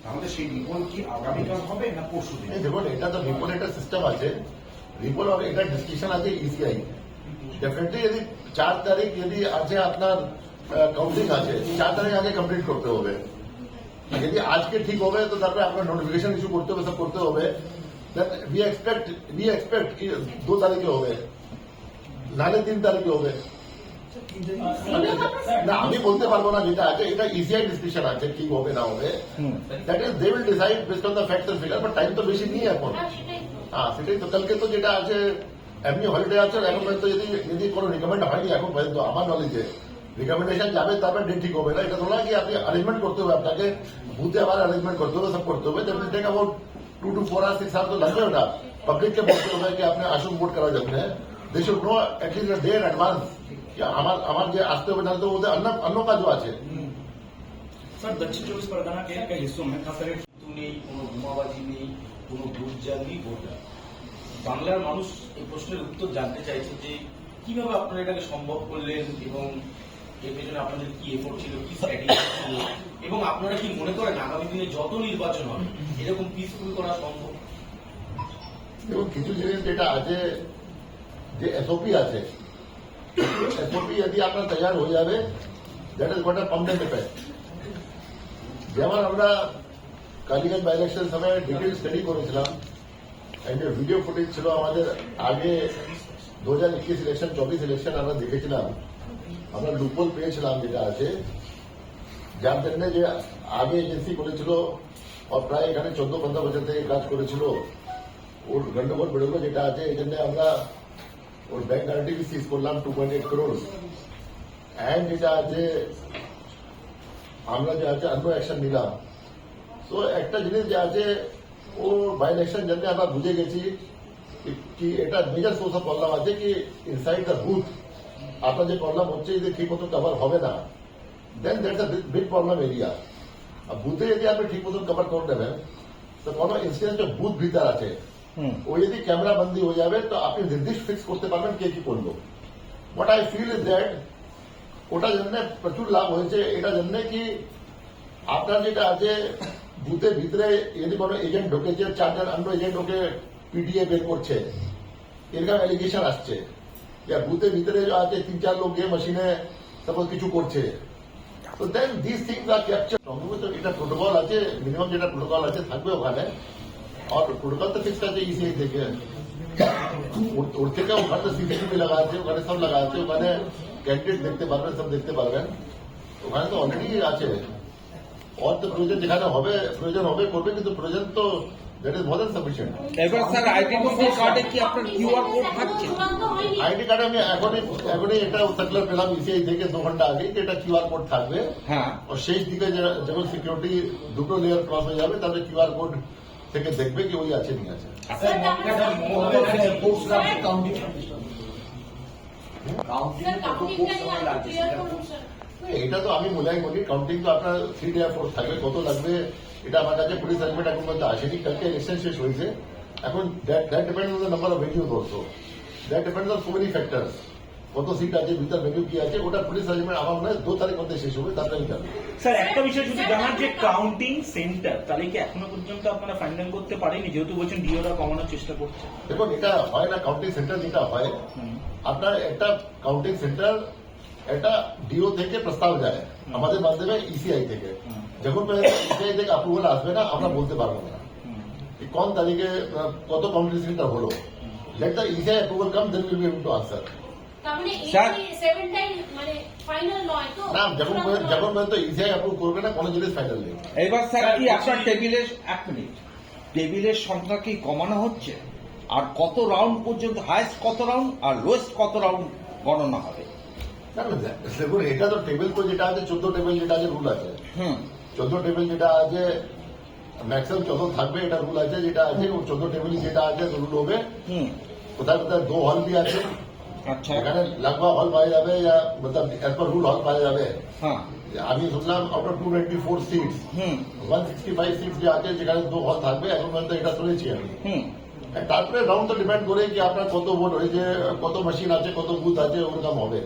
তাহলে সেই রিপোল কি আগামীকাল হবে না পরশু দিন? দেখুন, এটা তো রিপোল একটা সিস্টেম আছে, রিপোল और এটা ডিসকাশন আছে ইসিআই। डेफिनेटली यदि 4 तारीख यदि আছে আপনার কাউন্টিং আছে, 4 তারিখ আগে কমপ্লিট করতে হবে। যদি আজকে ঠিক হবে তো তারপরে আপনার নোটিফিকেশন ইস্যু করতে হবে, সব করতে হবে। উই এক্সপেক্ট কি 2 তারিখে হবে, নালে 3 তারিখে হবে। না, আমি বলতে পারবো না যেটা আছে, এটা ইসিআই ডিসকাশন আছে কি হবে না হবে। That is they will decide based on the facts and figure, but time তো বেশি নেই এখন। হ্যাঁ, সেটাই তো। কালকে তো যেটা আছে এমনি হলিডে আছে, এখন পর্যন্ত যদি কোনো রিকমেন্ড হয়নি এখন পর্যন্ত আমার নলেজে। রিকমেন্ডেশন যাবে তারপরে ডেট ঠিক হবে না, এটা তোলা কি আপনি অ্যারেঞ্জমেন্ট করতে হবে, আপনাকে বুথে আবার অ্যারেঞ্জমেন্ট করতে হবে, সব করতে হবে। That will take about 2 to 4 hours 6 hours তো লাগবে না। পাবলিককে বলতে হবে কি আপনি আসুন ভোট করার জন্য। They should know at least day in advance কি আমার যে আসতে হবে, না তো ওদের অন্য কাজও আছে। सर दक्षिण चौबीस परगना के कई हिस्सों में खास करके নেই, কোনো বোমাবাজি নেই, কোনো বুটজাল নেই, ভোটার। বাংলার মানুষ এই প্রশ্নের উত্তর জানতে চাইছে যে কিভাবে আপনারা এটাকে সম্ভব করলেন এবং এর পেছনে আপনাদের কি এফোর্ট ছিল, কি স্ট্র্যাটেজি ছিল, এবং আপনারা কি মনে করেন আগামী দিনে যত নির্বাচন হবে এরকম পিসফুল করা সম্ভব? এবং কিছু জিনিস যেটা আছে, যে এসওপি আছে, এসওপি যদি আপনার তৈরি হয়ে যাবে, that is what a permanent effect. যেমন আমরা কালীগঞ্জ বাই ইলেকশন সময় ডিটেল স্টাডি করেছিলাম, যে ভিডিও ফুটেজ ছিল আমাদের আগে 2021 ইলেকশন 24 ইলেকশন আমরা দেখেছিলাম, আমরা লুপোল পেয়েছিলাম যেটা আছে, যার জন্য যে আগে এজেন্সি করেছিল আর প্রায় এখানে 14-15 বছর থেকে কাজ করেছিল, ওর গন্ডগোল বেরোলো যেটা আছে, এই জন্য আমরা ওর ব্যাংক গ্যারান্টি সিজ করলাম 2.8 crore। অ্যান্ড যেটা আছে আমরা যে আছে অন্য অ্যাকশন নিলাম। তো একটা জিনিস যে আছে, ও বাই ইলেকশন জন্য আমরা বুঝে গেছি কি এটা মেজর সোর্স অফ প্রবলেম আছে কি ইনসাইড দ্য বুথ আপনার যে প্রবলেম হচ্ছে যে ঠিক মতো কভার হবে না, then that's a big problem area. আর বুথে যদি আপনি ঠিক মতো কভার করে দেবেন তো কোনো ইনসিডেন্ট বুথ ভিতর আছে, ও যদি ক্যামেরা বন্দি হয়ে যাবে তো আপনি নির্দিষ্ট ফিক্স করতে পারবেন কে কি করলো। What I feel is that ওটার জন্য প্রচুর লাভ হয়েছে, এটার জন্য কি আপনার যেটা আছে বুথের ভিতরে যদি কোনো এজেন্ট ঢুকেছে, 4 জন অন্য এজেন্ট ওকে পিটিএ বের করছে, এরকম অ্যালিগেশন আসছে, বুথের ভিতরে আছে 3-4 লোক গিয়ে মেশিনে সাপোজ কিছু করছে, তো দেন দিস থিংস আর ক্যাপচার। সম্ভবত এটা প্রোটোকল আছে, মিনিমাম যেটা প্রোটোকল আছে থাকবে ওখানে, আর প্রোটোকল তো ফিক্সড আছে ইসিআই থেকে, ওর থেকে ওখানে সিসিটিভি লাগা আছে, ওখানে সব লাগা আছে, ওখানে ক্যান্ডিডেট দেখতে পারবেন, সব দেখতে পারবেন, ওখানে তো অলরেডি আছে। और तो প্রয়োজন যেখানে হবে প্রয়োজন হবে করবে, কিন্তু প্রয়োজন তো that is more than sufficient. এবার স্যার আইডেন্টি কার্ডে কি আপনার কিউআর কোড থাকছে? আইডি কার্ডে আমি এখনই এটা সার্কুলার পেলাম ইসিআই থেকে 2 ঘন্টা আগে, যে এটা কিউআর কোড থাকবে। হ্যাঁ, আর শেষ দিকে যখন সিকিউরিটি দুটো লেয়ার ক্রস হয়ে যাবে তাহলে কিউআর কোড থেকে দেখবে কি ওই আছে নি আছে। এটা তো আমি মূলাই বলি, কাউন্টিং তো আপনার 3 day 4 থাকবে, কত লাগবে এটা আমার কাছে পুলিশ সার্টিফিকেট এখন পর্যন্ত আসেনি, কালকে ইলেকশন শেষ হয়েছে। এখন that depends on the number of ভেনিউজ also, that depends on so many factors, কত সিট আছে, ভিতর ভেনিউ কি আছে, ওটা পুলিশ সার্টিফিকেট আমার মনে হয় 2 তারিখ মধ্যে শেষ হবে, তারপরে আমি জানবো। স্যার একটা বিষয় যদি জানার, যে কাউন্টিং সেন্টার তাহলে কি এখনো পর্যন্ত আপনারা ফাইনাল করতে পারেনি, যেহেতু বলছেন ডিওরা কমানোর চেষ্টা করছে? দেখুন, এটা হয় না কাউন্টিং সেন্টার, যেটা হয় আপনার একটা কাউন্টিং সেন্টার একটা ডিও থেকে প্রস্তাব যায় আমাদের মাধ্যমে ইসিআই থেকে, যখন ইসিআই থেকে অ্যাপ্রুভাল আসবে না আমরা বলতে পারবো না কোন তারিখে কত কাউন্টিং সেন্টার হলো। Let the ECI approval come, then will be able to answer. না, যখন পর্যন্ত ইসিআই অ্যাপ্রুভ করবে না কোনো জিনিস ফাইনাল নেই। এবার স্যার কি আপনার টেবিলের 1 মিনিট টেবিলের সংখ্যা কি কমানো হচ্ছে? আর কত রাউন্ড পর্যন্ত, হাইস্ট কত রাউন্ড আর লোয়েস্ট কত রাউন্ড গণনা হবে? দেখুন, এটা তো টেবিল তো যেটা আছে 14 টেবিল যেটা আছে রুল আছে, 14 টেবিল যেটা আছে ম্যাক্সিমাম 14 থাকবে, এটা রুল আছে যেটা আছে, 14 টেবিল যেটা আছে রুল হবে। কোথায় কোথায় 2 হল भी আছে, আচ্ছা, এখানে লাগবা হল পাওয়া যাবে, মতলব এজ পার রুল হল পাওয়া যাবে। আমি শুনলাম আউট অফ 294 সিটস 165 সিটস যে আছে যেখানে 2 হল থাকবে, এখন পর্যন্ত এটা শুনেছি আমি। তারপরে রাউন্ড তো ডিপেন্ড করে কি আপনার কত ভোট হয়েছে, কত মেশিন আছে, কত বুথ আছে, ওরকম হবে।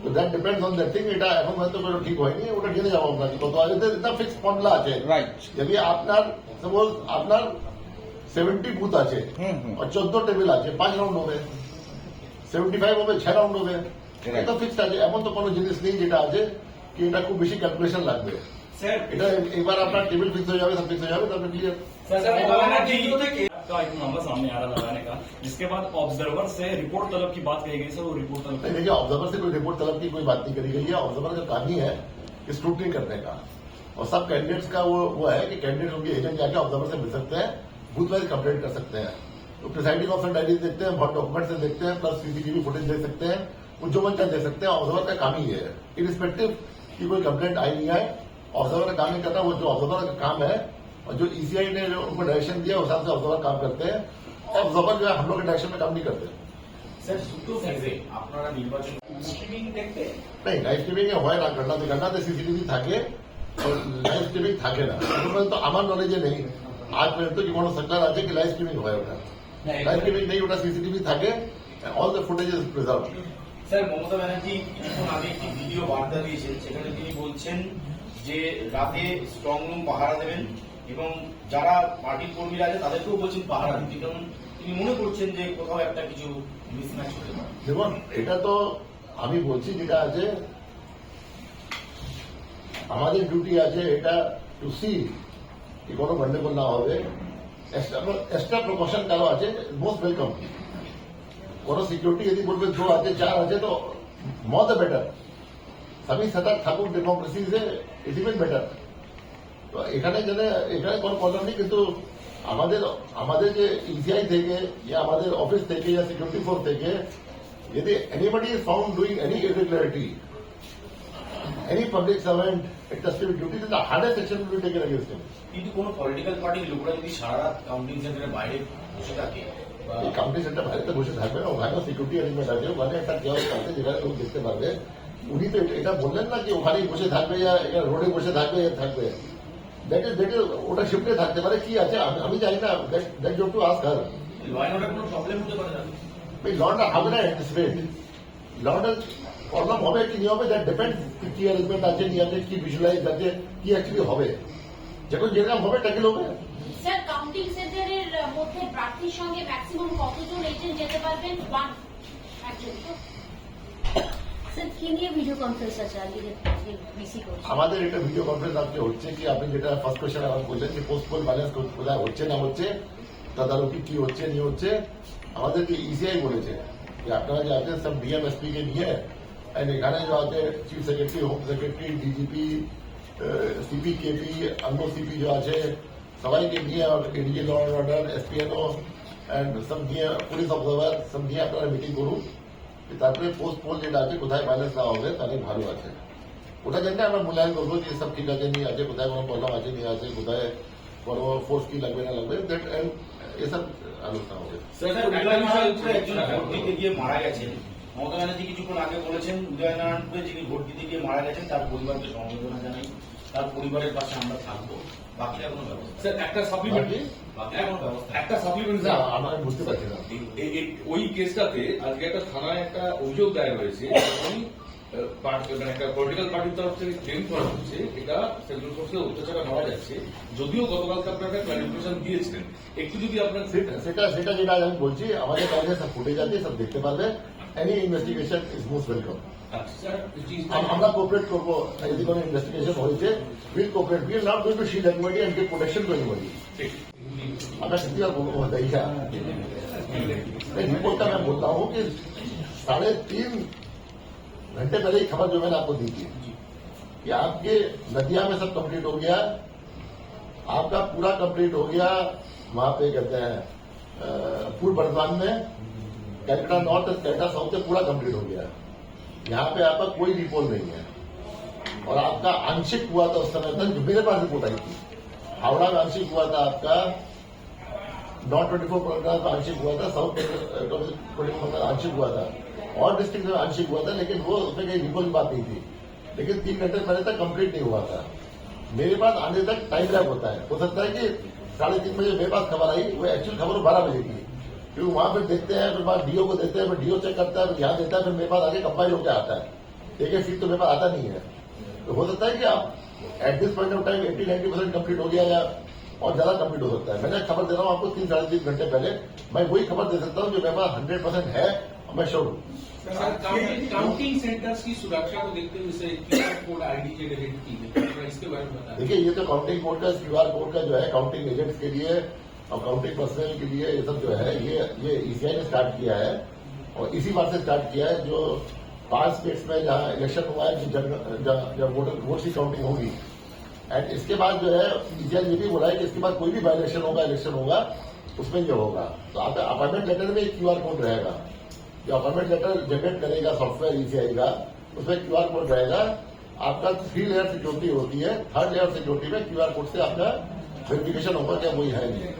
তো that depends on that thing. এটা এখন হয়তো কোনো ঠিক হয়নি, ওটা জেনে যাবো আমরা কি কত আছে। এটা ফিক্স ফর্মুলা আছে, রাইট। যদি আপনার সাপোজ আপনার 70 বুথ আছে আর 14 টেবিল আছে, 5 রাউন্ড হবে, 75 হবে, 6 রাউন্ড হবে, এটা ফিক্সড আছে। এমন তো কোনো জিনিস নেই যেটা আছে কি এটা খুব বেশি ক্যালকুলেশন লাগবে। স্যার এটা এবার আপনার টেবিল ফিক্স হয়ে যাবে, সব ফিক্স হয়ে যাবে, তারপরে ক্লিয়ার। सर ममता बनर्जी का एक मामला सामने आ रहा लगाने का, जिसके बाद ऑब्जर्वर से रिपोर्ट तलब की बात कही गई। सर वो रिपोर्ट तलब नहीं, देखिए ऑब्जर्वर से कोई रिपोर्ट तलब की कोई बात नहीं करी गई है। ऑब्जर्वर का काम ही है कि स्क्रूटनी करने का, और सब कैंडिडेट्स का वो है कि कैंडिडेट उनके एजेंट जाके ऑब्जर्वर से मिल सकते हैं, बूथ वाइज कंप्लेंट कर सकते हैं। तो प्रिसाइडिंग ऑफिसर डायरी देखते हैं, बहुत डॉक्यूमेंट से देखते हैं, प्लस सीसीटीवी फुटेज देख सकते हैं, वो जो मन चाहे दे सकते हैं। ऑब्जर्वर का काम ही है, इरिस्पेक्टिव की कोई कंप्लेंट आई नहीं आए, ऑब्जर्वर का काम नहीं करना। वो जो ऑब्जर्वर का काम है और जो ईसीआई ने जो उनको डायरेक्शन दिया उस हिसाब से ऑब्जर्वर काम करते हैं। ऑब्जर्वर जो है हम लोग के डायरेक्शन में काम नहीं करते। স্যার দুটো ফেজে আপনারা নির্বাচন স্ট্রিমিং দেখতে नहीं, लाइव स्ट्रीमिंग হয় না, ঘটনাতে সিসিটিভি থাকে, লাইভ স্ট্রিমিং থাকে না। এখন পর্যন্ত আমার নলেজে নেই আজ পর্যন্ত কি কোনো সরকার আছে কি লাইভ স্ট্রিমিং হয় ওটা। লাইভ স্ট্রিমিং নেই, ওটা সিসিটিভি থাকে, all the footage is preserve. Sir Mamata Banerjee কিছুক্ষণ আগে একটি ভিডিও বার্তা দিয়েছেন, সেখানে তিনি বলছেন যে রাতে স্ট্রং রুম পাহারা দেবেন এবং যারা পার্টির কর্মীরা আছে তাদেরকেও বলছেন পাহারা দিতে, কারণ তিনি মনে করছেন যে কোথাও একটা কিছু মিসম্যাচ হতে পারে। দেখুন, এটা তো আমি বলছি যেটা আছে আমাদের ডিউটি আছে এটা টু সি কি কোনো গন্ডগোল না হবে। এক্সট্রা প্রিকশন কারো আছে মোস্ট ওয়েলকাম। কোনো সিকিউরিটি যদি বলবে 2 আছে 4 আছে তো মোর দ্য বেটার। সবই সতর্ক থাকুক, democracy is it even better. তো এখানে কোনো প্রবলেম নেই, কিন্তু আমাদের যে ইসিআই থেকে ইয়া আমাদের অফিস থেকে ইয়া সিকিউরিটি ফোর্স থেকে যদি anybody is found doing any irregularity, any public servant exercising duty, then the hardest action will be taken against him. কিন্তু কোনো পলিটিক্যাল পার্টির লোকরা যদি সারা রাত কাউন্টিং সেন্টারের বাইরে বসে থাকে এই কাউন্টিং সেন্টার বাইরে বসে থাকবে না, ওখানেও সিকিউরিটি অ্যারেঞ্জমেন্ট আছে, ওখানে একটা কেওস আছে যেখানে লোক দেখতে পারবে। উনি তো এটা বললেন না যে ওখানেই বসে থাকবে ইয়া রোডে বসে থাকবে থাকবে, দ্যাট ইজ ওটা শিফটে থাকতে পারে। কি আছে আমি জানি না, that you to ask her. Law and order কোনো প্রবলেম হতে পারে না। লন্ডা হাউ ক্যান আই অ্যান্টিসিপেট লন্ডা প্রবলেম হবে কি নিয়ে হবে, দ্যাট ডিপেন্ড কি অ্যারেঞ্জমেন্ট আছে নিয়ে আছে, কি ভিজুয়ালাইজ আছে, কি অ্যাকচুয়ালি হবে, যখন যেরকম হবে ট্যাকেল হবে। স্যার কাউন্টিং সেন্টারের মধ্যে প্রার্থীর সঙ্গে ম্যাক্সিমাম কতজন এজেন্ট যেতে পারবেন? 1 একজন। স্যার কি নিয়ে ভিডিও কনফারেন্স আছে আজকে বিসি করছে? আমাদের একটা ভিডিও কনফারেন্স আজকে হচ্ছে কি আপনি যেটা ফার্স্ট কোয়েশ্চেন আমার বলছেন যে পোস্টপোল ব্যালেন্স কোথায় হচ্ছে না হচ্ছে, তদারকি কি হচ্ছে নিয়ে হচ্ছে। আমাদেরকে ইসিআই বলেছে যে আপনারা যে আছেন সব ডিএমএসপি কে নিয়ে এখানে যে আছে chief secretary, home secretary, DGP, CP, KP, অন্য সিপি যে আছে সবাইকে নিয়ে এডিজি ল অ্যান্ড অর্ডার, এসপিএনও অ্যান্ড সব নিয়ে পুলিশ অবজার্ভার সব নিয়ে আপনারা মিটিং করুন, তারপরে পোস্টপোল যেটা আছে কোথায় ব্যালেন্স না হবে তাহলে ভালো আছে, ওটা জন্য আমরা মূল্যায়ন করবো যে সব ঠিক আছে নিয়ে আছে, কোথায় কোনো প্রবলেম আছে নিয়ে আছে, কোথায় কোনো ফোর্স কি লাগবে না লাগবে, এসব আলোচনা হবে। উদয়নারায়ণপুরে একজন ভোট দিতে গিয়ে মারা গেছেন। মমতা ব্যানার্জি কিছুক্ষণ আগে বলেছেন উদয়নারায়ণপুরে যিনি ভোট দিতে গিয়ে মারা গেছেন তার পরিবারকে সমবেদনা জানাই, তার পরিবারের পাশে আমরা থাকবো। বাকিটা কোনো ব্যবস্থা স্যার একটা সাপ্লিমেন্টারি বাকিটা কোনো ব্যবস্থা একটা সাপ্লিমেন্টারি না, আমরা বুঝতে পারছি না। ওই কেসটাতে আজকে একটা থানায় একটা অভিযোগ দায়ের হয়েছে, মানে একটা পলিটিক্যাল পার্টির তরফ থেকে ক্লেম করা হচ্ছে এটা সেন্ট্রাল ফোর্সের অত্যাচারে মারা যাচ্ছে, যদিও গতকালকে আপনারা একটা ক্লারিফিকেশন দিয়েছিলেন, একটু যদি আপনার সেটা যেটা আমি বলছি আমাদের কাছে সব ফুটেজ আছে, সব দেখতে পারবে। Any investigation is most welcome. আমরা কোঅপারেট করবো, যদি কোনো ইনভেস্টিগেশন হয়েছে will cooperate, will not going to shield anybody and give protection to anybody. আমরা সত্যি আর বলবো দেখা रिपोर्ट मैं बोलता हूँ कि 3.5 घंटे पहले ही खबर जो मैंने आपको दी थी कि आपके नदिया में सब कंप्लीट हो गया, आपका पूरा कंप्लीट हो गया, वहां पे कहते हैं पूर्व बर्धमान में कैलकाटा नॉर्थ और कैलकाटा साउथ से पूरा कंप्लीट हो गया। यहाँ पे आपका कोई रिपोर्ट नहीं है, और आपका आंशिक हुआ था उस समय तक, जो मेरे पास रिपोर्ट आई थी, हावड़ा में आंशिक हुआ था आपका, नॉर्थ 24 परगना में आंशिक हुआ था, साउथ 24 में आंशिक हुआ था, और डिस्ट्रिक्ट में आंशिक हुआ था, लेकिन वो उसमें कहीं रिपोर्ट की बात नहीं थी। लेकिन 3 घंटे पहले तक कंप्लीट नहीं हुआ था। मेरे पास आने तक टाइम लैग होता है, हो सकता है कि 3:30 बजे मेरे पास खबर आई, वो एक्चुअल खबर 12 बजे की, क्योंकि वहां फिर देखते हैं, फिर बाद डीओ को देते हैं, फिर डीओ चेक करता है, फिर यहाँ देता है, फिर मेरे पास आगे कंपाइल होकर आता है। एक एक सीट तो मेरे पास आता नहीं है। तो हो सकता है कि आप at this point of time 80-90% complete हो गया या और ज्यादा कंप्लीट हो सकता है। मैंने खबर दे रहा हूँ आपको 3-3.5 घंटे पहले, मैं वही खबर दे सकता हूँ जो मेरे पास 100% है और मैं श्योर हूँ। काउंटिंग सेंटर्स की सुरक्षा को देखते हुए इसे QR कोड आईडी जनरेट की गई, इसके बारे में बताएं। देखिए, ये तो काउंटिंग कोड का QR कोड का जो है काउंटिंग एजेंट्स के लिए और काउंटिंग पर्सनल के लिए ये सब जो है ये ECI ने स्टार्ट किया है और इसी बात से स्टार्ट किया है। जो 5 स्टेट्स में जहाँ इलेक्शन हुआ है, जब वोट की काउंटिंग होगी, एंड इसके बाद जो है ECI ये भी बोला है कि इसके बाद कोई भी बाई इलेक्शन होगा उसमें ये होगा। तो आपका अपॉइंटमेंट लेटर में एक QR कोड रहेगा, जो अपॉइंटमेंट लेटर जनरेट करेगा सॉफ्टवेयर ECI का, उसमें QR कोड रहेगा। आपका 3 लेयर सिक्योरिटी होती है, 3rd लेयर सिक्योरिटी में QR कोड से आपका वेरिफिकेशन होगा क्या वही है नहीं।